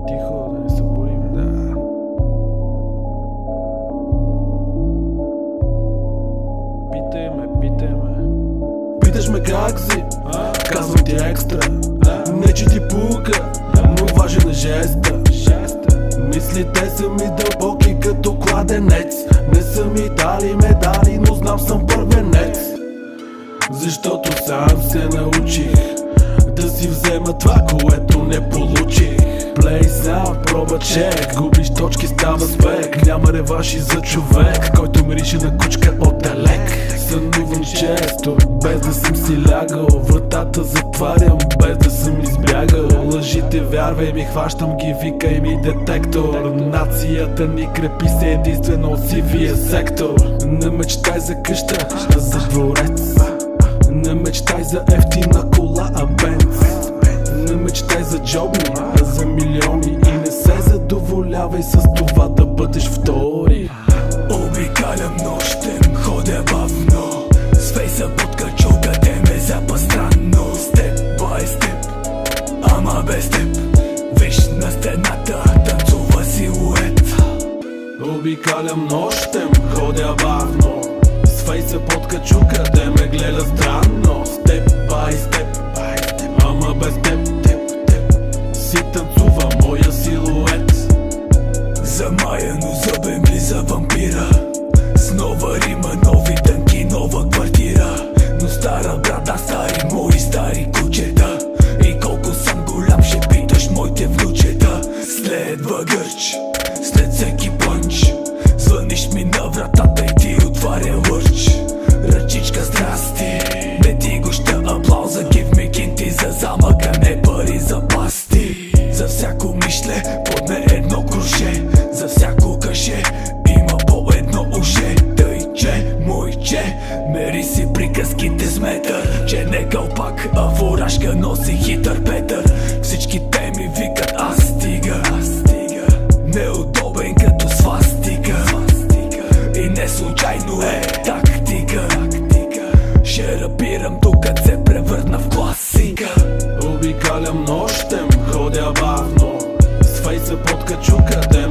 Тихо, да не се борим, да. Питай ме. Питаш ме как си? Казвам ти екстра. Не че ти пука, но важен е жеста. Мислите са ми дълбоки като кладенец. Не са ми дали медали, но знам съм първенец. Защото сам се научих да си взема това, което не получих. Play sound, проба чек. Губиш точки, става свек. Няма реваши за човек, който мирише на кучка отдалек. Сънувам често, без да съм си лягал. Вратата затварям, без да съм избягал. Лъжите вярвай ми, хващам ги, викай ми детектор. Нацията ни крепи се единствено от сивия сектор. Не мечтай за къща, а за дворец. Не мечтай за ефтина кола, а бенц. Не мечтай за джобни, а за милиони. И не се задоволявай с това да бъдеш втори. Обикалям нощем, ходя бавно. С фейса под качулка, те ме запа странно. Степ бай степ, ама без теб. Виж на стената, танцува силует. Обикалям нощем, ходя бавно. С фейса под качулка, те ме гледа странно. Степ бай степ, ама без теб. Си танцува моя силует. Замаяно зъбе влиза вампира. С нова рима, нови тънки, нова квартира. Но стара брада, стари мои стари кучета. И колко съм голям, ще питаш моите внучета. Следва гърч, след всеки пънч. Звъниш ми на вратата и ти отваря лъч. Ръчичка здрасти, не ти гоща аплауза. Give me кинти за замъка, не пари за пасти. За всяко мишле подне едно круше. За всяко каше има по едно уше. Тъй че, мойче, мери си приказките с метър. Че не кълпак, а фуражка носи хитър Петър. Всички те ми викат аз стига. Неудобен като свастика. И не случайно е тактика. Ще рапирам докато се превърна в класика. Обикалям нощем, ходя бавно. С фейса под качулка, те